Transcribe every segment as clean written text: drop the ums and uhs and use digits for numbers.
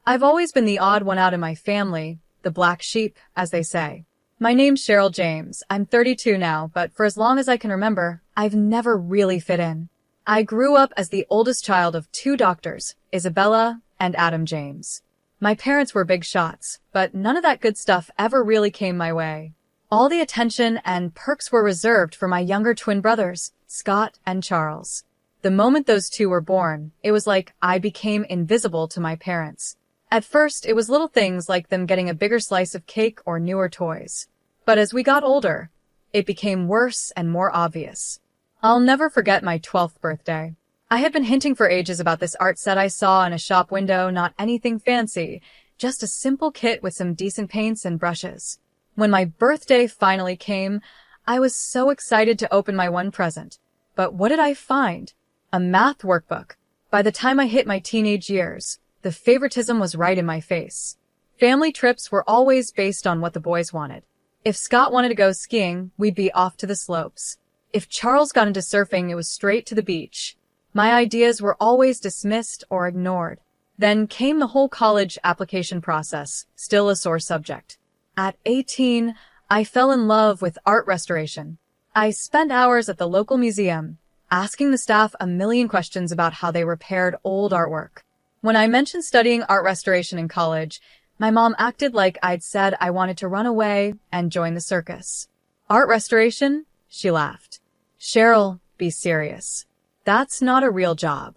I've always been the odd one out in my family, the black sheep, as they say. My name's Cheryl James. I'm 32 now, but for as long as I can remember, I've never really fit in. I grew up as the oldest child of two doctors, Isabella and Adam James. My parents were big shots, but none of that good stuff ever really came my way. All the attention and perks were reserved for my younger twin brothers, Scott and Charles. The moment those two were born, it was like I became invisible to my parents. At first, it was little things like them getting a bigger slice of cake or newer toys. But as we got older, it became worse and more obvious. I'll never forget my 12th birthday. I had been hinting for ages about this art set I saw in a shop window, not anything fancy, just a simple kit with some decent paints and brushes. When my birthday finally came, I was so excited to open my one present. But what did I find? A math workbook. By the time I hit my teenage years, the favoritism was right in my face. Family trips were always based on what the boys wanted. If Scott wanted to go skiing, we'd be off to the slopes. If Charles got into surfing, it was straight to the beach. My ideas were always dismissed or ignored. Then came the whole college application process, still a sore subject. At 18, I fell in love with art restoration. I spent hours at the local museum, asking the staff a million questions about how they repaired old artwork. When I mentioned studying art restoration in college, my mom acted like I'd said I wanted to run away and join the circus. Art restoration? She laughed. Cheryl, be serious. That's not a real job.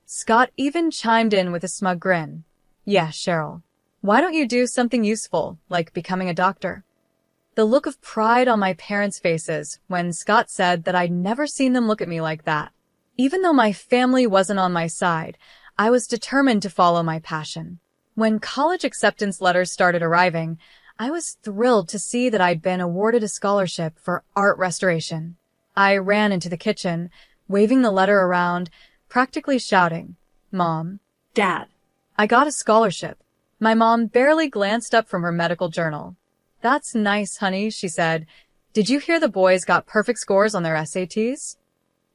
Scott even chimed in with a smug grin. Yeah, Cheryl. Why don't you do something useful, like becoming a doctor? The look of pride on my parents' faces when Scott said that I'd never seen them look at me like that. Even though my family wasn't on my side, I was determined to follow my passion. When college acceptance letters started arriving, I was thrilled to see that I'd been awarded a scholarship for art restoration. I ran into the kitchen, waving the letter around, practically shouting, Mom, Dad, I got a scholarship. My mom barely glanced up from her medical journal. That's nice, honey, she said. Did you hear the boys got perfect scores on their SATs?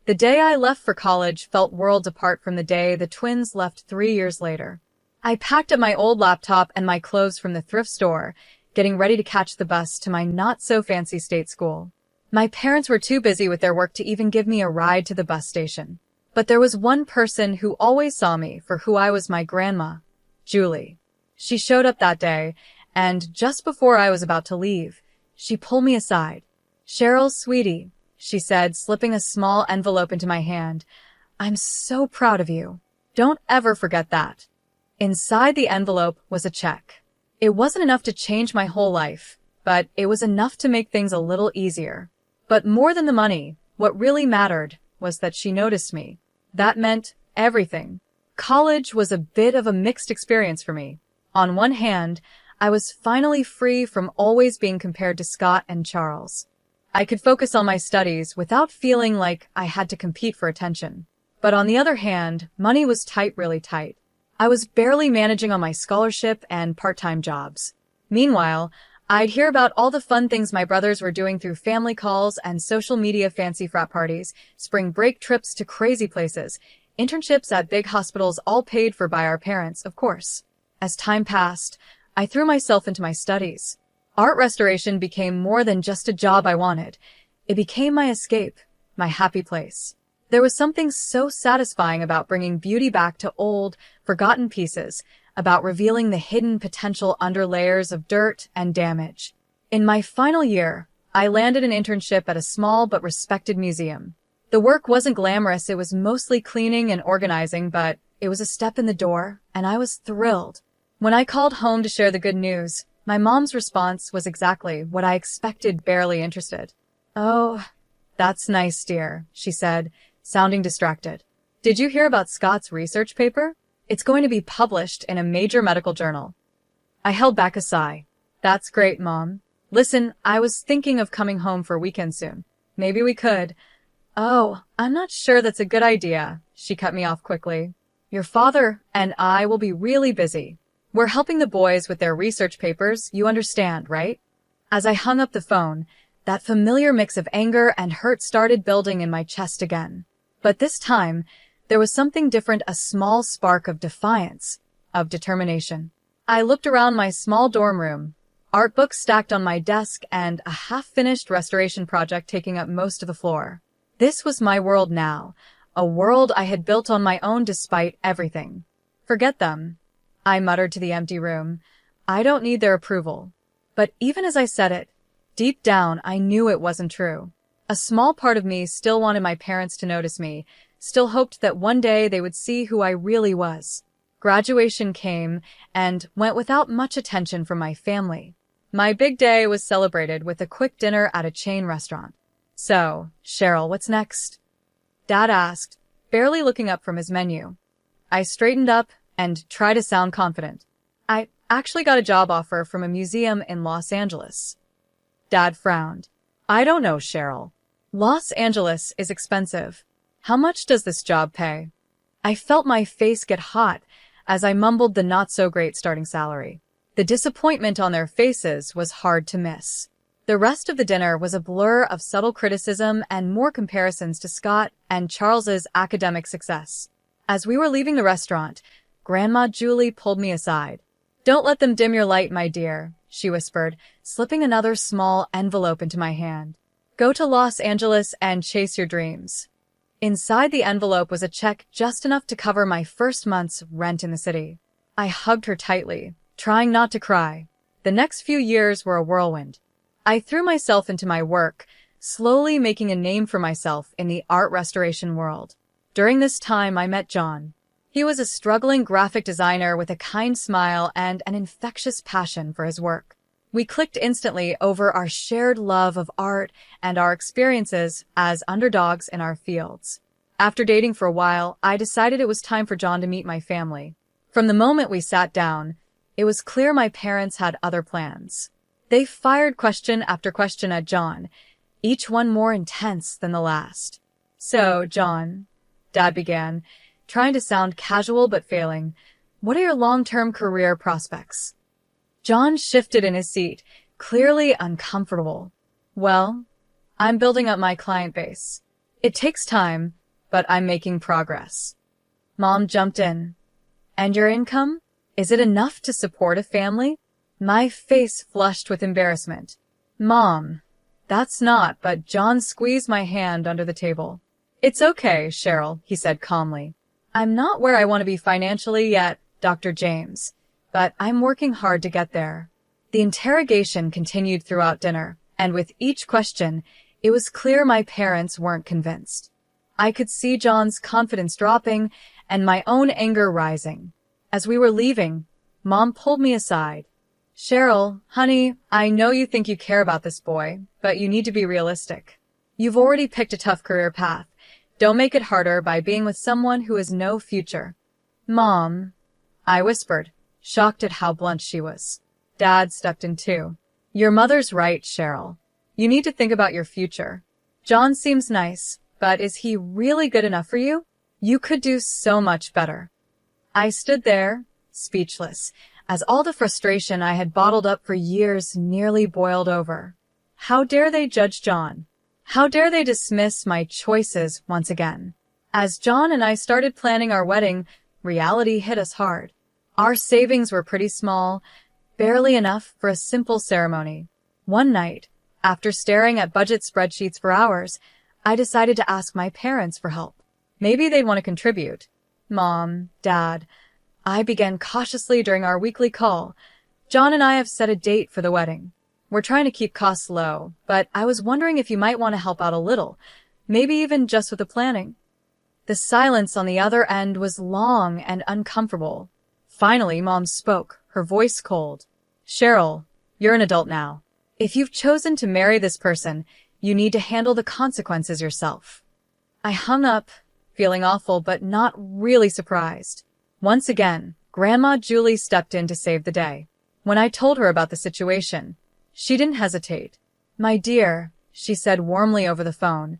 The day I left for college felt worlds apart from the day the twins left 3 years later. I packed up my old laptop and my clothes from the thrift store, getting ready to catch the bus to my not-so-fancy state school. My parents were too busy with their work to even give me a ride to the bus station. But there was one person who always saw me for who I was, my grandma, Julie. She showed up that day, and just before I was about to leave, she pulled me aside. Cheryl, sweetie, she said, slipping a small envelope into my hand. I'm so proud of you. Don't ever forget that. Inside the envelope was a check. It wasn't enough to change my whole life, but it was enough to make things a little easier. But more than the money, what really mattered was that she noticed me. That meant everything. College was a bit of a mixed experience for me. On one hand, I was finally free from always being compared to Scott and Charles. I could focus on my studies without feeling like I had to compete for attention. But on the other hand, money was tight, really tight. I was barely managing on my scholarship and part-time jobs. Meanwhile, I'd hear about all the fun things my brothers were doing through family calls and social media, fancy frat parties, spring break trips to crazy places, internships at big hospitals, all paid for by our parents, of course. As time passed, I threw myself into my studies. Art restoration became more than just a job I wanted. It became my escape, my happy place. There was something so satisfying about bringing beauty back to old, forgotten pieces, about revealing the hidden potential under layers of dirt and damage. In my final year, I landed an internship at a small but respected museum. The work wasn't glamorous, it was mostly cleaning and organizing, but it was a step in the door, and I was thrilled. When I called home to share the good news, my mom's response was exactly what I expected, barely interested. Oh, that's nice, dear, she said, sounding distracted. Did you hear about Scott's research paper? It's going to be published in a major medical journal. I held back a sigh. That's great, Mom. Listen, I was thinking of coming home for a weekend soon. Maybe we could. Oh, I'm not sure that's a good idea, she cut me off quickly. Your father and I will be really busy. We're helping the boys with their research papers, you understand, right? As I hung up the phone, that familiar mix of anger and hurt started building in my chest again. But this time, there was something different, a small spark of defiance. of determination. I looked around my small dorm room, art books stacked on my desk and a half-finished restoration project taking up most of the floor. This was my world now, a world I had built on my own despite everything. Forget them, I muttered to the empty room. I don't need their approval. But even as I said it, deep down I knew it wasn't true. A small part of me still wanted my parents to notice me, still hoped that one day they would see who I really was. Graduation came and went without much attention from my family. My big day was celebrated with a quick dinner at a chain restaurant. So, Cheryl, what's next? Dad asked, barely looking up from his menu. I straightened up and tried to sound confident. I actually got a job offer from a museum in Los Angeles. Dad frowned. I don't know, Cheryl. Los Angeles is expensive. How much does this job pay? I felt my face get hot as I mumbled the not-so-great starting salary. The disappointment on their faces was hard to miss. The rest of the dinner was a blur of subtle criticism and more comparisons to Scott and Charles's academic success. As we were leaving the restaurant, Grandma Julie pulled me aside. Don't let them dim your light, my dear, she whispered, slipping another small envelope into my hand. Go to Los Angeles and chase your dreams. Inside the envelope was a check just enough to cover my first month's rent in the city. I hugged her tightly, trying not to cry. The next few years were a whirlwind. I threw myself into my work, slowly making a name for myself in the art restoration world. During this time, I met John. He was a struggling graphic designer with a kind smile and an infectious passion for his work. We clicked instantly over our shared love of art and our experiences as underdogs in our fields. After dating for a while, I decided it was time for John to meet my family. From the moment we sat down, it was clear my parents had other plans. They fired question after question at John, each one more intense than the last. So, John, Dad began, trying to sound casual but failing, what are your long-term career prospects? John shifted in his seat, clearly uncomfortable. Well, I'm building up my client base. It takes time, but I'm making progress. Mom jumped in. And your income? Is it enough to support a family? My face flushed with embarrassment. Mom, that's not, but John squeezed my hand under the table. It's okay, Cheryl, he said calmly. I'm not where I want to be financially yet, Dr. James, but I'm working hard to get there. The interrogation continued throughout dinner, and with each question, it was clear my parents weren't convinced. I could see John's confidence dropping and my own anger rising. As we were leaving, Mom pulled me aside. Cheryl, honey, I know you think you care about this boy, but you need to be realistic. You've already picked a tough career path. Don't make it harder by being with someone who has no future. Mom, I whispered, shocked at how blunt she was. Dad stepped in too. Your mother's right, Cheryl. You need to think about your future. John seems nice, but is he really good enough for you? You could do so much better. I stood there, speechless, as all the frustration I had bottled up for years nearly boiled over. How dare they judge John? How dare they dismiss my choices once again? As John and I started planning our wedding, reality hit us hard. Our savings were pretty small, barely enough for a simple ceremony. One night, after staring at budget spreadsheets for hours, I decided to ask my parents for help. Maybe they'd want to contribute. Mom, Dad, I began cautiously during our weekly call. John and I have set a date for the wedding. We're trying to keep costs low, but I was wondering if you might want to help out a little, maybe even just with the planning. The silence on the other end was long and uncomfortable. Finally, Mom spoke, her voice cold. Cheryl, you're an adult now. If you've chosen to marry this person, you need to handle the consequences yourself. I hung up, feeling awful but not really surprised. Once again, Grandma Julie stepped in to save the day. When I told her about the situation, she didn't hesitate. My dear, she said warmly over the phone,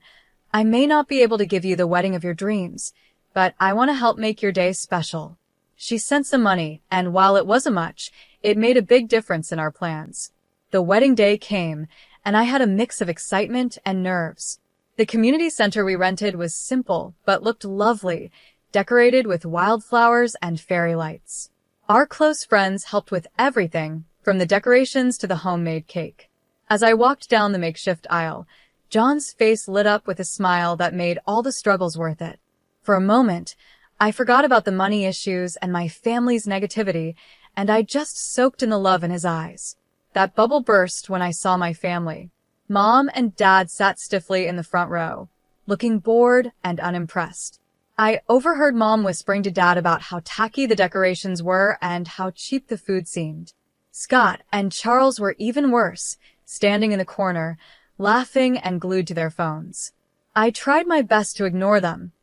I may not be able to give you the wedding of your dreams, but I want to help make your day special. She sent some money, and while it wasn't much, it made a big difference in our plans. The wedding day came, and I had a mix of excitement and nerves. The community center we rented was simple, but looked lovely, decorated with wildflowers and fairy lights. Our close friends helped with everything, from the decorations to the homemade cake. As I walked down the makeshift aisle, John's face lit up with a smile that made all the struggles worth it. For a moment, I forgot about the money issues and my family's negativity, and I just soaked in the love in his eyes. That bubble burst when I saw my family. Mom and Dad sat stiffly in the front row, looking bored and unimpressed. I overheard Mom whispering to Dad about how tacky the decorations were and how cheap the food seemed. Scott and Charles were even worse, standing in the corner, laughing and glued to their phones. I tried my best to ignore them,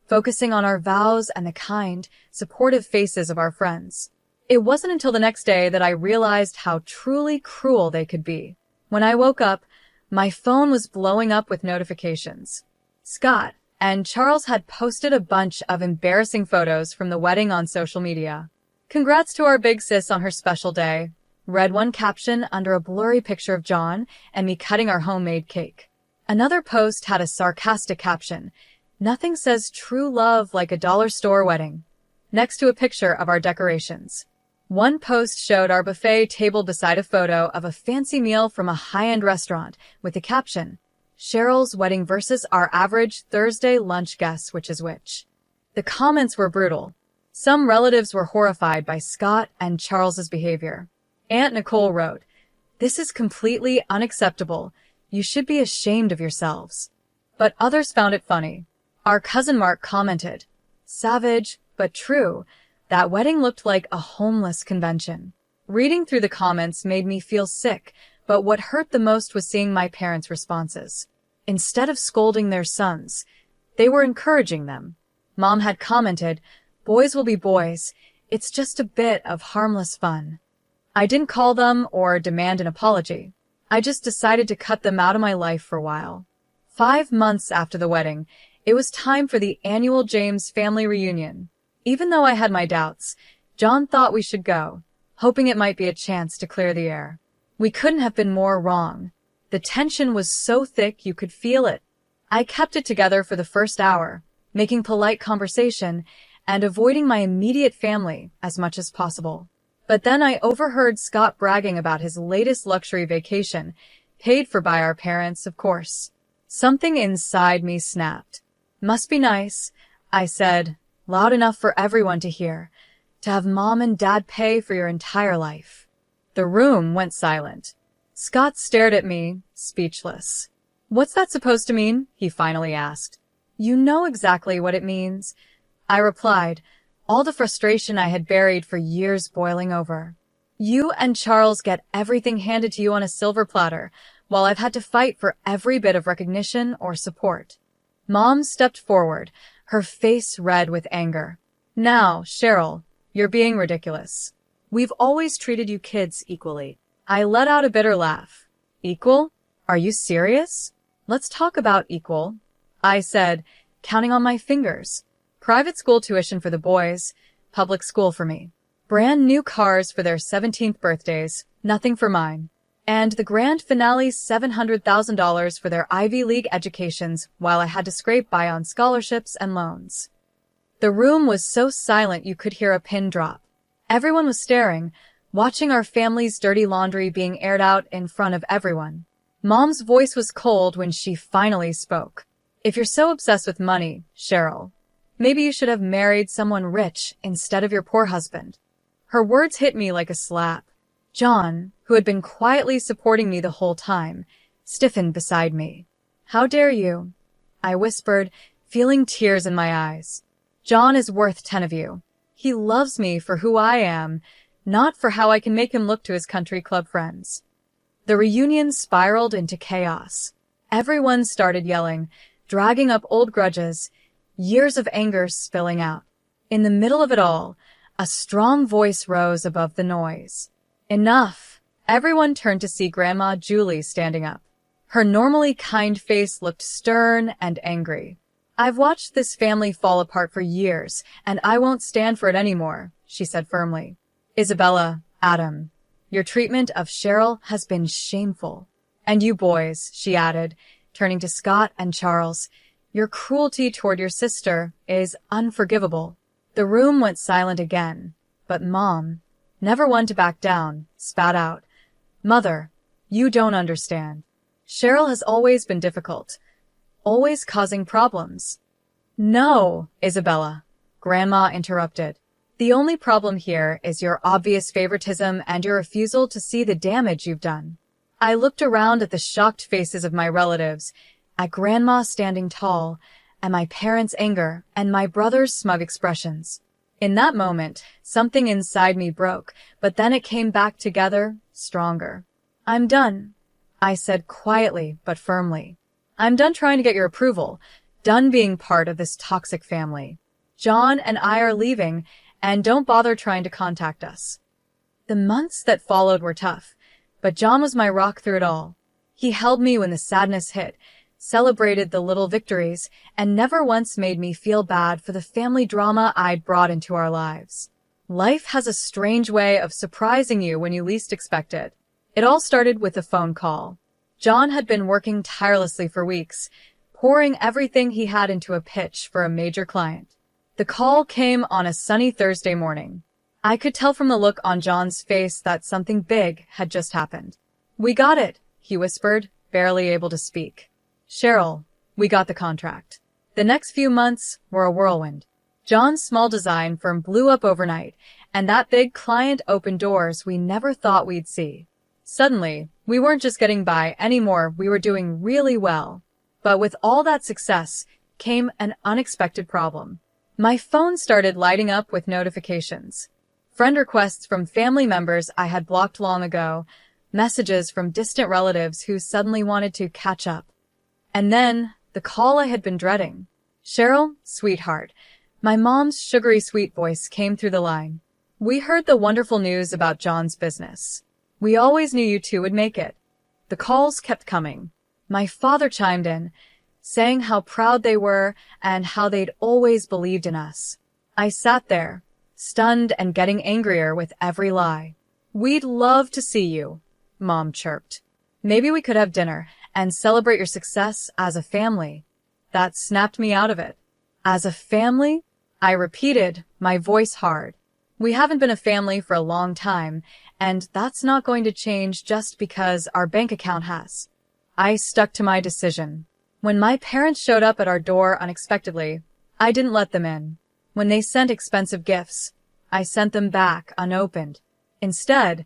focusing on our vows and the kind, supportive faces of our friends. It wasn't until the next day that I realized how truly cruel they could be. When I woke up, my phone was blowing up with notifications. Scott and Charles had posted a bunch of embarrassing photos from the wedding on social media. "Congrats to our big sis on her special day," read one caption under a blurry picture of John and me cutting our homemade cake. Another post had a sarcastic caption, "Nothing says true love like a dollar store wedding," next to a picture of our decorations. One post showed our buffet table beside a photo of a fancy meal from a high-end restaurant with the caption, "Cheryl's wedding versus our average Thursday lunch guess which is which." The comments were brutal. Some relatives were horrified by Scott and Charles's behavior. Aunt Nicole wrote, "This is completely unacceptable. You should be ashamed of yourselves." But others found it funny. Our cousin Mark commented, "Savage, but true. That wedding looked like a homeless convention." Reading through the comments made me feel sick, but what hurt the most was seeing my parents' responses. Instead of scolding their sons, they were encouraging them. Mom had commented, "Boys will be boys. It's just a bit of harmless fun." I didn't call them or demand an apology. I just decided to cut them out of my life for a while. 5 months after the wedding, it was time for the annual James family reunion. Even though I had my doubts, John thought we should go, hoping it might be a chance to clear the air. We couldn't have been more wrong. The tension was so thick you could feel it. I kept it together for the first hour, making polite conversation and avoiding my immediate family as much as possible. But then I overheard Scott bragging about his latest luxury vacation, paid for by our parents, of course. Something inside me snapped. "Must be nice," I said, loud enough for everyone to hear, "to have Mom and Dad pay for your entire life." The room went silent. Scott stared at me, speechless. "What's that supposed to mean?" he finally asked. "You know exactly what it means," I replied, all the frustration I had buried for years boiling over. "You and Charles get everything handed to you on a silver platter, while I've had to fight for every bit of recognition or support." Mom stepped forward, her face red with anger. "Now, Cheryl, you're being ridiculous. We've always treated you kids equally." I let out a bitter laugh. "Equal? Are you serious? Let's talk about equal," I said, counting on my fingers. Private school tuition for the boys, public school for me. Brand new cars for their 17th birthdays, nothing for mine. And the grand finale $700,000 for their Ivy League educations while I had to scrape by on scholarships and loans. The room was so silent you could hear a pin drop. Everyone was staring, watching our family's dirty laundry being aired out in front of everyone. Mom's voice was cold when she finally spoke. "If you're so obsessed with money, Cheryl, maybe you should have married someone rich instead of your poor husband." Her words hit me like a slap. John, who had been quietly supporting me the whole time, stiffened beside me. "How dare you?" I whispered, feeling tears in my eyes. "John is worth 10 of you. He loves me for who I am, not for how I can make him look to his country club friends." The reunion spiraled into chaos. Everyone started yelling, dragging up old grudges, years of anger spilling out. In the middle of it all, a strong voice rose above the noise. "Enough!" Everyone turned to see Grandma Julie standing up. Her normally kind face looked stern and angry. "I've watched this family fall apart for years, and I won't stand for it anymore," she said firmly. "Isabella, Adam, your treatment of Cheryl has been shameful. And you boys," she added, turning to Scott and Charles, "your cruelty toward your sister is unforgivable." The room went silent again, But Mom, never one to back down, spat out, "Mother, you don't understand. Cheryl has always been difficult, always causing problems." "No, Isabella," Grandma interrupted. "The only problem here is your obvious favoritism and your refusal to see the damage you've done." I looked around at the shocked faces of my relatives, at Grandma standing tall, and my parents' anger, and my brother's smug expressions. In that moment, something inside me broke, but then it came back together, stronger. "I'm done," I said quietly but firmly. "I'm done trying to get your approval, done being part of this toxic family. John and I are leaving, and don't bother trying to contact us." The months that followed were tough, but John was my rock through it all. He held me when the sadness hit, celebrated the little victories, and never once made me feel bad for the family drama I'd brought into our lives. Life has a strange way of surprising you when you least expect it. It all started with a phone call. John had been working tirelessly for weeks, pouring everything he had into a pitch for a major client. The call came on a sunny Thursday morning. I could tell from the look on John's face that something big had just happened. "We got it," he whispered, barely able to speak. "Cheryl, we got the contract." The next few months were a whirlwind. John's small design firm blew up overnight, and that big client opened doors we never thought we'd see. Suddenly, we weren't just getting by anymore, we were doing really well. But with all that success came an unexpected problem. My phone started lighting up with notifications. Friend requests from family members I had blocked long ago, messages from distant relatives who suddenly wanted to catch up. And then, the call I had been dreading. "Cheryl, sweetheart," my mom's sugary sweet voice came through the line. "We heard the wonderful news about John's business. We always knew you two would make it." The calls kept coming. My father chimed in, saying how proud they were and how they'd always believed in us. I sat there, stunned and getting angrier with every lie. "We'd love to see you," Mom chirped. "Maybe we could have dinner and celebrate your success as a family." That snapped me out of it. "As a family?" I repeated, my voice hard. "We haven't been a family for a long time, and that's not going to change just because our bank account has." I stuck to my decision. When my parents showed up at our door unexpectedly, I didn't let them in. When they sent expensive gifts, I sent them back unopened. Instead,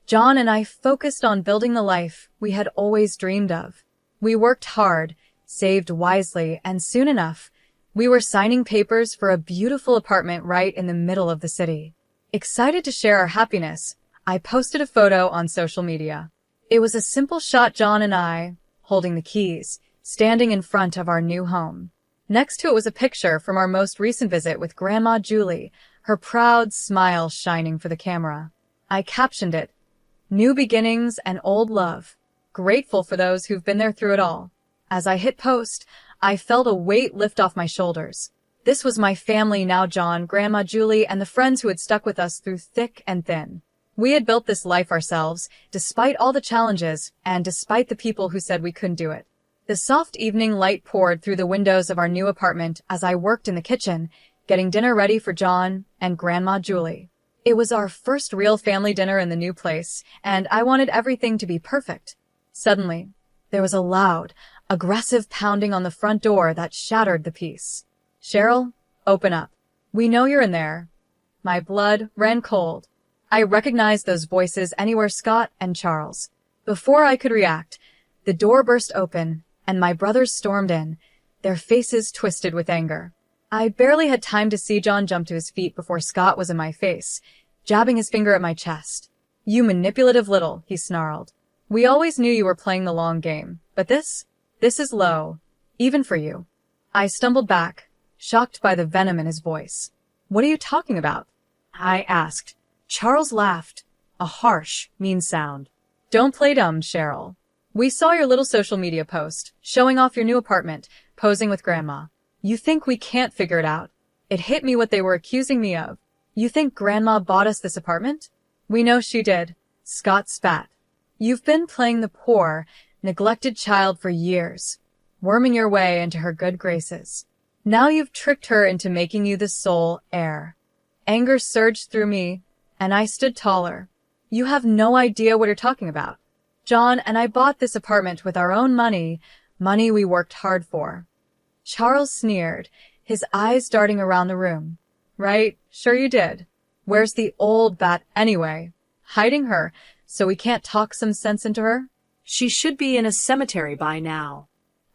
John and I focused on building the life we had always dreamed of. We worked hard, saved wisely, and soon enough, we were signing papers for a beautiful apartment right in the middle of the city. Excited to share our happiness, I posted a photo on social media. It was a simple shot, John and I, holding the keys, standing in front of our new home. Next to it was a picture from our most recent visit with Grandma Julie, her proud smile shining for the camera. I captioned it, "New beginnings and old love. Grateful for those who've been there through it all." As I hit post, I felt a weight lift off my shoulders. This was my family now, John, Grandma Julie, and the friends who had stuck with us through thick and thin. We had built this life ourselves, despite all the challenges, and despite the people who said we couldn't do it. The soft evening light poured through the windows of our new apartment as I worked in the kitchen, getting dinner ready for John and Grandma Julie. It was our first real family dinner in the new place, and I wanted everything to be perfect. Suddenly, there was a loud, aggressive pounding on the front door that shattered the peace. "Cheryl, open up. We know you're in there." My blood ran cold. I recognized those voices anywhere, Scott and Charles. Before I could react, the door burst open, and my brothers stormed in, their faces twisted with anger. I barely had time to see John jump to his feet before Scott was in my face, jabbing his finger at my chest. "You manipulative little," he snarled. "We always knew you were playing the long game, but this is low, even for you." I stumbled back, shocked by the venom in his voice. "What are you talking about?" I asked. Charles laughed, a harsh, mean sound. "Don't play dumb, Cheryl. We saw your little social media post, showing off your new apartment, posing with Grandma. You think we can't figure it out?" It hit me what they were accusing me of. "You think Grandma bought us this apartment?" "We know she did," Scott spat. "You've been playing the poor, neglected child for years, worming your way into her good graces. Now you've tricked her into making you the sole heir." Anger surged through me, and I stood taller. You have no idea what you're talking about. John and I bought this apartment with our own money, money we worked hard for. Charles sneered, his eyes darting around the room. Right, sure you did. Where's the old bat anyway? Hiding her, so we can't talk some sense into her? She should be in a cemetery by now.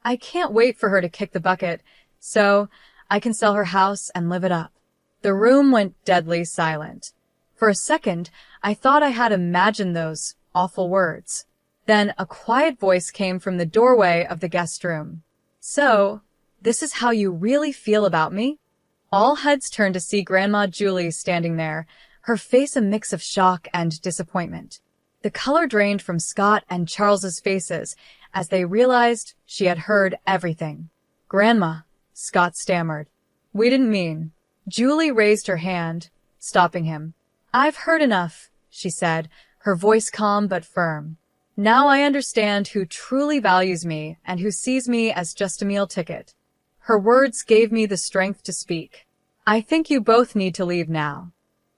I can't wait for her to kick the bucket, so I can sell her house and live it up. The room went deadly silent. For a second, I thought I had imagined those awful words. Then a quiet voice came from the doorway of the guest room. So, this is how you really feel about me? All heads turned to see Grandma Julie standing there, her face a mix of shock and disappointment. The color drained from Scott and Charles's faces as they realized she had heard everything. Grandma, Scott stammered. We didn't mean. Julie raised her hand, stopping him. I've heard enough, she said, her voice calm but firm. Now I understand who truly values me and who sees me as just a meal ticket. Her words gave me the strength to speak. I think you both need to leave now.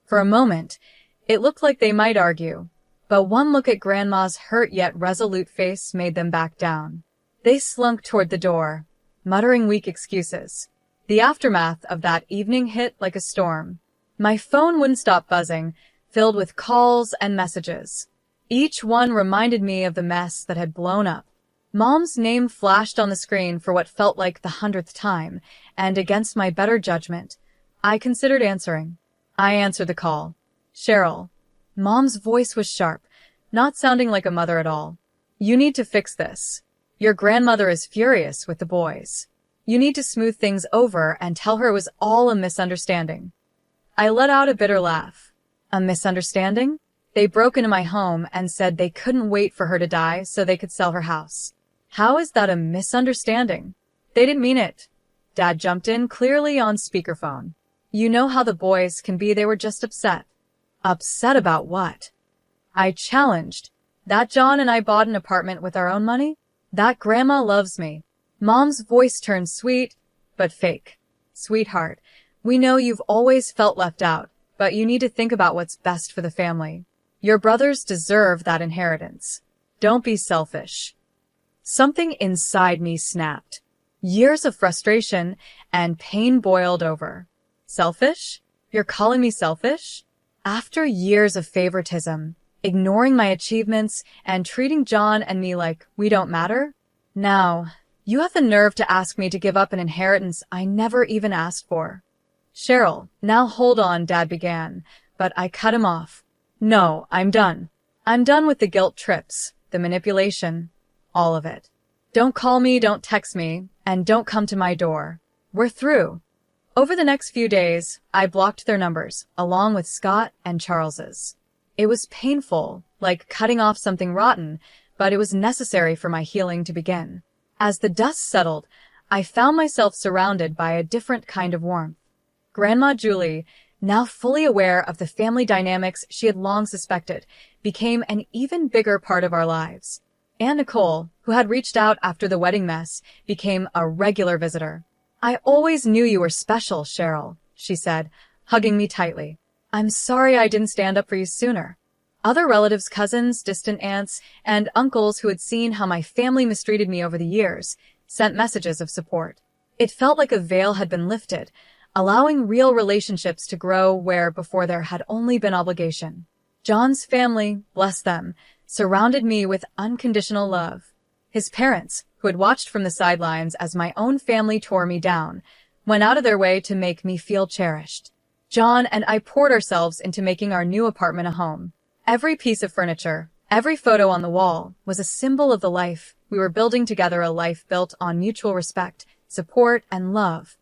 For a moment, it looked like they might argue, but one look at Grandma's hurt yet resolute face made them back down. They slunk toward the door, muttering weak excuses. The aftermath of that evening hit like a storm. My phone wouldn't stop buzzing, filled with calls and messages. Each one reminded me of the mess that had blown up. Mom's name flashed on the screen for what felt like the 100th time, and against my better judgment, I considered answering. I answered the call. Cheryl. Mom's voice was sharp, not sounding like a mother at all. You need to fix this. Your grandmother is furious with the boys. You need to smooth things over and tell her it was all a misunderstanding. I let out a bitter laugh. A misunderstanding? They broke into my home and said they couldn't wait for her to die so they could sell her house. How is that a misunderstanding? They didn't mean it. Dad jumped in, clearly on speakerphone. You know how the boys can be, they were just upset. Upset about what? I challenged. That John and I bought an apartment with our own money? That Grandma loves me. Mom's voice turned sweet, but fake. Sweetheart, we know you've always felt left out, but you need to think about what's best for the family. Your brothers deserve that inheritance. Don't be selfish. Something inside me snapped. Years of frustration and pain boiled over. Selfish? You're calling me selfish? After years of favoritism, ignoring my achievements, and treating John and me like we don't matter? Now, you have the nerve to ask me to give up an inheritance I never even asked for. Cheryl, now hold on, Dad began, but I cut him off. No, I'm done. I'm done with the guilt trips, the manipulation, all of it. Don't call me, don't text me, and don't come to my door. We're through. Over the next few days, I blocked their numbers, along with Scott and Charles's. It was painful, like cutting off something rotten, but it was necessary for my healing to begin. As the dust settled, I found myself surrounded by a different kind of warmth. Grandma Julie, now fully aware of the family dynamics she had long suspected, became an even bigger part of our lives. Aunt Nicole, who had reached out after the wedding mess, became a regular visitor. I always knew you were special, Cheryl, she said, hugging me tightly. I'm sorry I didn't stand up for you sooner. Other relatives, cousins, distant aunts, and uncles who had seen how my family mistreated me over the years sent messages of support. It felt like a veil had been lifted, allowing real relationships to grow where before there had only been obligation. John's family, bless them, surrounded me with unconditional love. His parents, who had watched from the sidelines as my own family tore me down, went out of their way to make me feel cherished. John and I poured ourselves into making our new apartment a home. Every piece of furniture, every photo on the wall was a symbol of the life we were building together, a life built on mutual respect, support, and love.